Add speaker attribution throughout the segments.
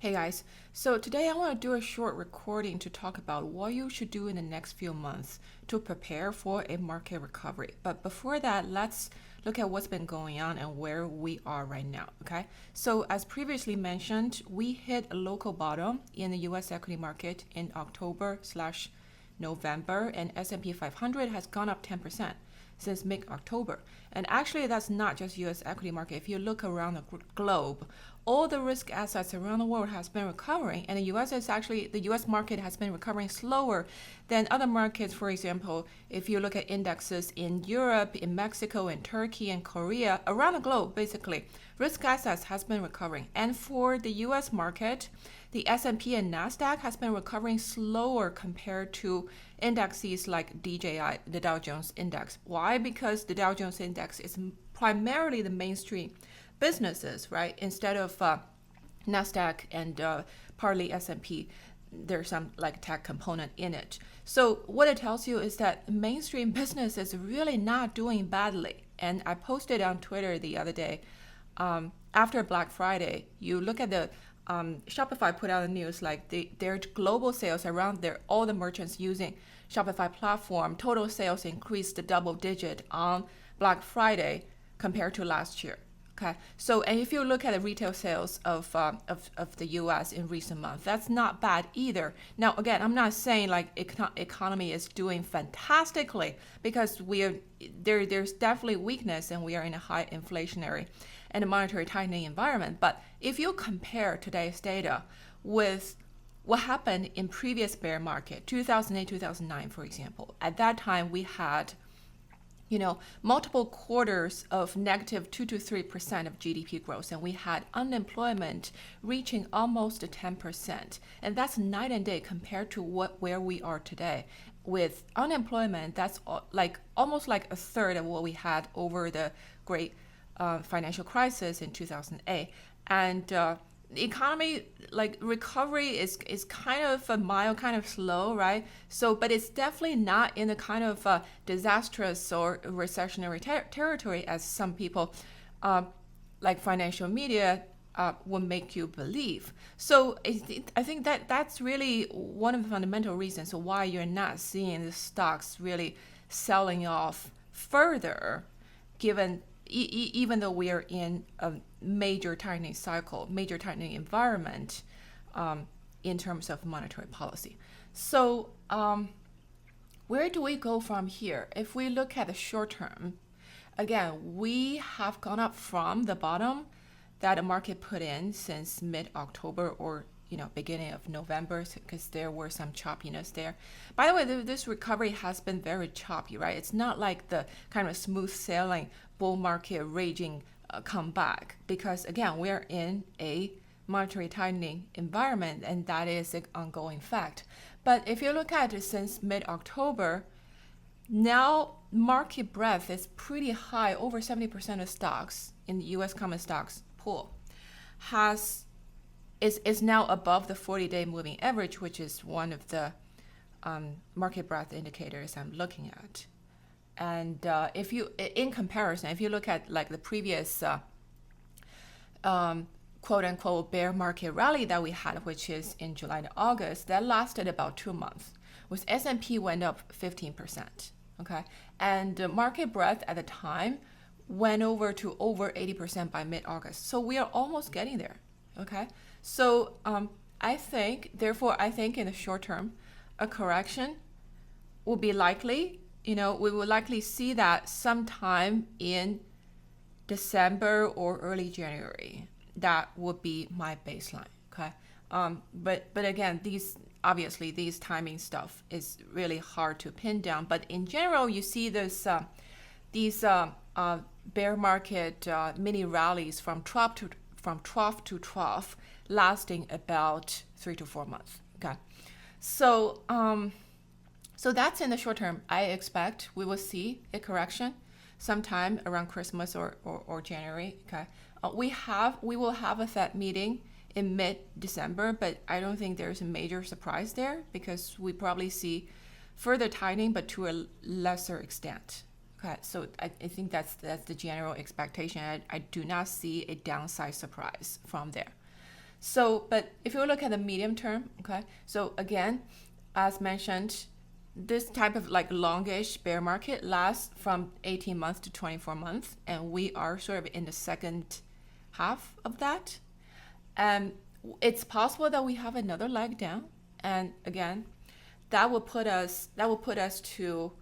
Speaker 1: Hey guys, so today I want to do a short recording to talk about what you should do in the next few months to prepare for a market recovery. But before that, let's look at what's been going on and where we are right now, okay? So as previously mentioned, we hit a local bottom in the US equity market in October slash November, and S&P 500 has gone up 10% since mid-October. And actually, that's not just U.S. equity market. If you look around the globe, all the risk assets around the world has been recovering, and the U.S. market has been recovering slower than other markets. For example, if you look at indexes in Europe, in Mexico, in Turkey, and Korea, around the globe, basically, risk assets has been recovering. And for the U.S. market, the S&P and Nasdaq has been recovering slower compared to indexes like DJI, the Dow Jones Index. Why? Because the Dow Jones Index is primarily the mainstream businesses, right? Instead of Nasdaq and partly S&P, there's some like tech component in it. So what it tells you is that mainstream business is really not doing badly. And I posted on Twitter the other day, after Black Friday, you look at the Shopify put out a news like their global sales around all the merchants using Shopify platform, total sales increased a double digit on Black Friday compared to last year. Okay, so and if you look at the retail sales of the U.S. in recent months, that's not bad either. Now, again, I'm not saying like economy is doing fantastically because there's definitely weakness and we are in a high inflationary and a monetary tightening environment. But if you compare today's data with what happened in previous bear market, 2008, 2009, for example, at that time we had multiple quarters of negative 2 to 3% of GDP growth, and we had unemployment reaching almost 10%. And that's night and day compared to where we are today. With unemployment, that's almost like a third of what we had over the great financial crisis in 2008. And the economy recovery is kind of a mild, kind of slow, right? So, but it's definitely not in the kind of disastrous or recessionary territory as some people, like financial media, will make you believe. So I think that's really one of the fundamental reasons why you're not seeing the stocks really selling off further, given even though we are in a major tightening cycle, major tightening environment in terms of monetary policy. So where do we go from here? If we look at the short term, again, we have gone up from the bottom that the market put in since mid-October or beginning of November, because there were some choppiness there. By the way, this recovery has been very choppy, right? It's not like the kind of smooth sailing bull market raging comeback, because again, we are in a monetary tightening environment, and that is an ongoing fact. But if you look at it since mid-October, now market breadth is pretty high. Over 70% of stocks in the U.S. common stocks pool is now above the 40-day moving average, which is one of the market breadth indicators I'm looking at. And if you, in comparison, if you look at like the previous quote unquote bear market rally that we had, which is in July to August, that lasted about 2 months, with S&P went up 15%. Okay, and market breadth at the time went over to over 80% by mid-August. So we are almost getting there. Okay, so I think in the short term, a correction will be likely. We will likely see that sometime in December or early January. That would be my baseline. Okay, but again, these timing stuff is really hard to pin down. But in general, you see these bear market mini rallies from trough to trough, lasting about 3 to 4 months. Okay, so that's in the short term. I expect we will see a correction sometime around Christmas or January. Okay, we will have a Fed meeting in mid-December, but I don't think there's a major surprise there, because we probably see further tightening, but to a lesser extent. Okay, so I think that's the general expectation. I do not see a downside surprise from there. So, but if you look at the medium term, okay, so again, as mentioned, this type of like longish bear market lasts from 18 months to 24 months, and we are sort of in the second half of that. And it's possible that we have another leg down, and again, that will put us to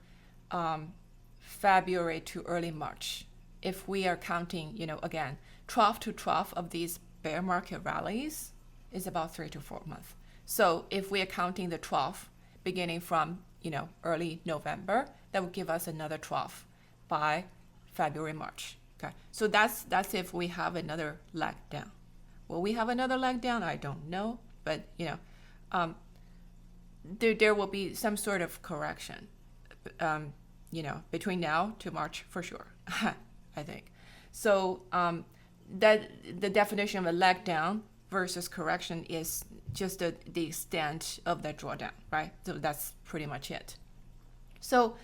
Speaker 1: February to early March. If we are counting, again, trough to trough of these bear market rallies is about 3 to 4 months. So if we are counting the trough beginning from, early November, that would give us another trough by February, March. Okay. So that's if we have another leg down. Will we have another leg down? I don't know, but there will be some sort of correction, between now to March for sure. I think. So that the definition of a leg down versus correction is just the extent of that drawdown, right? So that's pretty much it. So,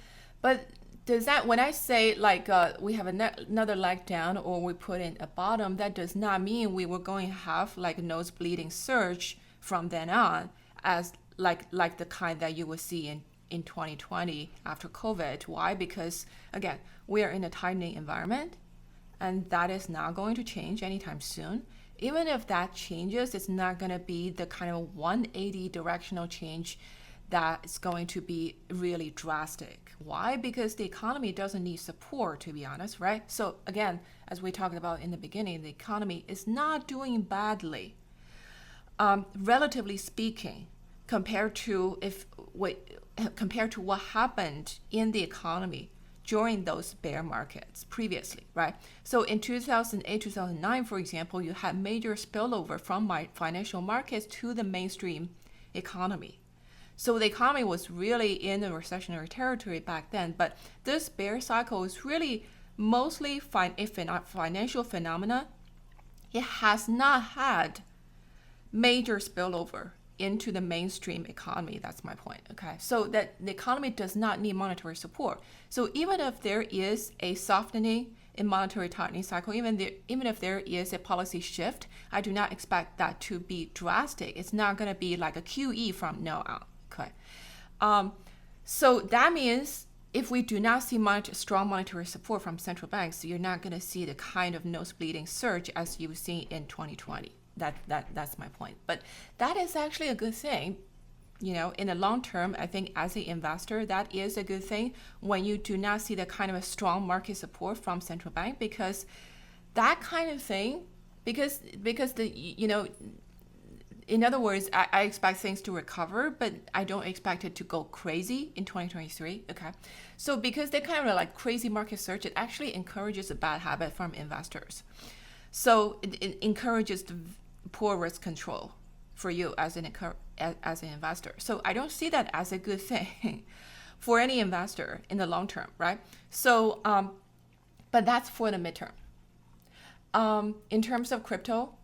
Speaker 1: but does that, when I say like we have another leg down or we put in a bottom, that does not mean we were going to have like a nose bleeding surge from then on, as like the kind that you will see in 2020 after COVID. Why? Because again, we are in a tightening environment, and that is not going to change anytime soon. Even if that changes, it's not going to be the kind of 180 directional change that is going to be really drastic. Why? Because the economy doesn't need support, to be honest, right? So again, as we talked about in the beginning, the economy is not doing badly, relatively speaking, compared to what happened in the economy during those bear markets previously, right? So in 2008, 2009, for example, you had major spillover from financial markets to the mainstream economy. So the economy was really in a recessionary territory back then, but this bear cycle is really mostly if not financial phenomena. It has not had major spillover into the mainstream economy. That's my point. Okay, so that the economy does not need monetary support. So even if there is a softening in monetary tightening cycle, even if there is a policy shift, I do not expect that to be drastic. It's not going to be like a QE from now on. Okay, so that means if we do not see strong monetary support from central banks, you're not going to see the kind of nose bleeding surge as you've seen in 2020. That's my point. But that is actually a good thing. In the long term, I think as an investor, that is a good thing when you do not see the kind of a strong market support from central bank, because that kind of thing, because in other words, I expect things to recover, but I don't expect it to go crazy in 2023. Okay. So because they kind of like crazy market surge, it actually encourages a bad habit from investors. So it encourages the poor risk control for you as an investor. So I don't see that as a good thing for any investor in the long term, right? So, but that's for the midterm. In terms of crypto,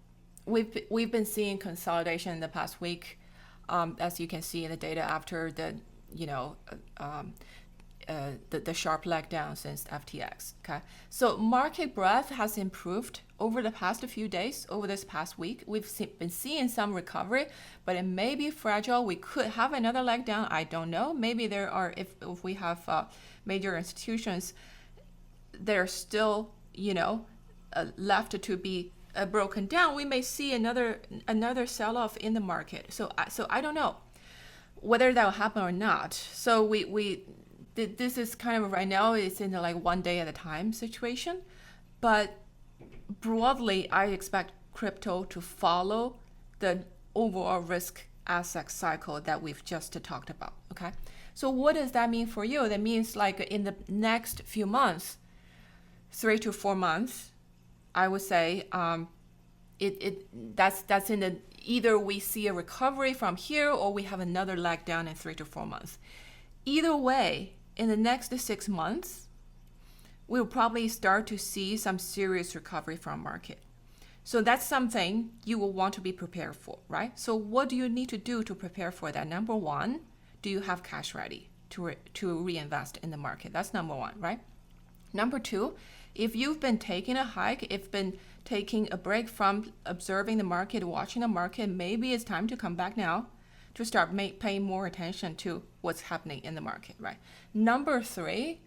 Speaker 1: we've been seeing consolidation in the past week, as you can see in the data after the sharp leg down since FTX. Okay, so market breadth has improved over the past few days. Over this past week, we've been seeing some recovery, but it may be fragile. We could have another leg down. I don't know. Maybe there are, if we have major institutions, they're still left to be broken down. We may see another sell-off in the market. So I don't know whether that will happen or not. So this is kind of right now, it's in the like one day at a time situation, but broadly, I expect crypto to follow the overall risk asset cycle that we've just talked about. Okay, so what does that mean for you? That means like in the next few months, 3 to 4 months, I would say that's in the, either we see a recovery from here or we have another leg down in 3 to 4 months. Either way, in the next 6 months, we'll probably start to see some serious recovery from market. So that's something you will want to be prepared for, right? So what do you need to do to prepare for that? Number one, do you have cash ready to reinvest in the market? That's number one, right? Number two, If you've been taking a hike, if been taking a break from observing the market, watching the market, maybe it's time to come back now to start paying more attention to what's happening in the market, right? Number three,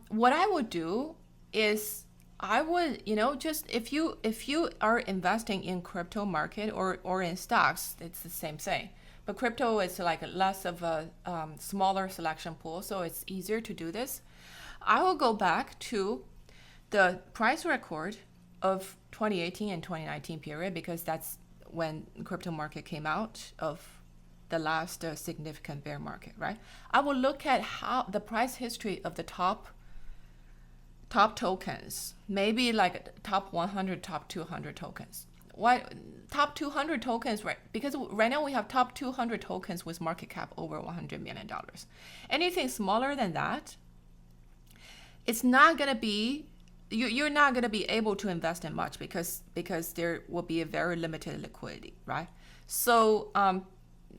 Speaker 1: what I would do is I would, just if you are investing in crypto market or in stocks, it's the same thing. But crypto is like less of a smaller selection pool, so it's easier to do this. I will go back to the price record of 2018 and 2019 period because that's when crypto market came out of the last significant bear market, right? I will look at how the price history of the top tokens, maybe like top 100, top 200 tokens. Why top 200 tokens, right? Because right now we have top 200 tokens with market cap over $100 million. Anything smaller than that, it's not going to be, you're not going to be able to invest in much because there will be a very limited liquidity, right? So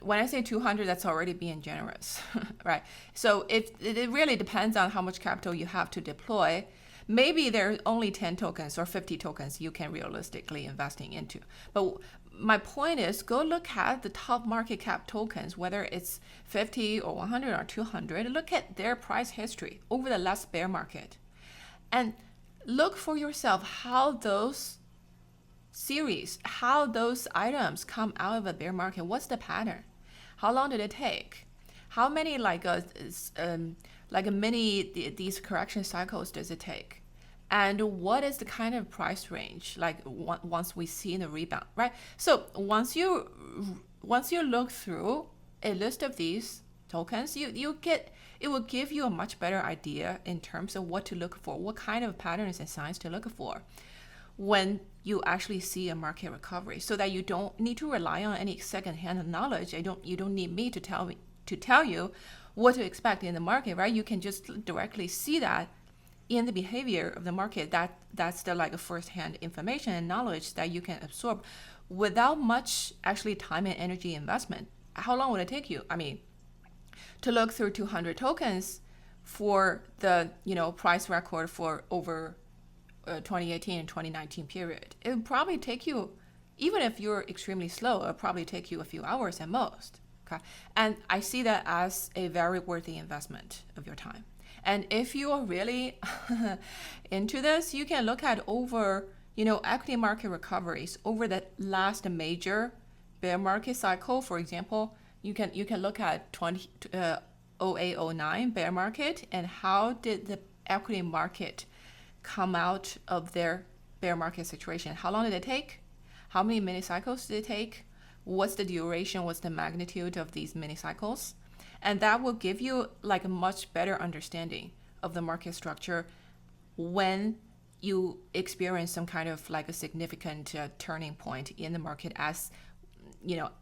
Speaker 1: when I say 200, that's already being generous, right? So it really depends on how much capital you have to deploy. Maybe there are only 10 tokens or 50 tokens you can realistically investing into. But my point is, go look at the top market cap tokens, whether it's 50 or 100 or 200, look at their price history over the last bear market. And look for yourself how those series, how those items come out of a bear market. What's the pattern? How long did it take? How many these correction cycles does it take? And what is the kind of price range like once we see in the rebound, right? So once you look through a list of these tokens, it will give you a much better idea in terms of what to look for, what kind of patterns and signs to look for when you actually see a market recovery, so that you don't need to rely on any secondhand knowledge. You don't need me to tell you what to expect in the market, right? You can just directly see that in the behavior of the market. That's the like a first-hand information and knowledge that you can absorb without much actually time and energy investment. How long would it take you? I mean, to look through 200 tokens for the price record for over 2018 and 2019 period, it would probably take you, even if you're extremely slow, it'll probably take you a few hours at most. Okay, and I see that as a very worthy investment of your time. And if you are really into this, you can look at over, equity market recoveries over the last major bear market cycle. For example, you can look at 2008-09 bear market, and how did the equity market come out of their bear market situation? How long did it take? How many mini cycles did it take? What's the duration? What's the magnitude of these mini cycles? And that will give you like a much better understanding of the market structure when you experience some kind of like a significant turning point in the market, as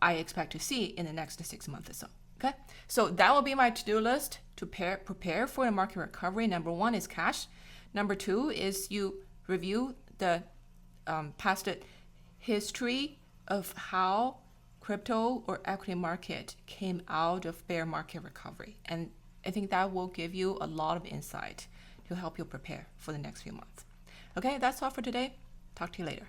Speaker 1: I expect to see in the next 6 months or so. Okay, so that will be my to-do list to prepare for the market recovery. Number one is cash. Number two is you review the past history of how crypto or equity market came out of bear market recovery. And I think that will give you a lot of insight to help you prepare for the next few months. Okay, that's all for today. Talk to you later.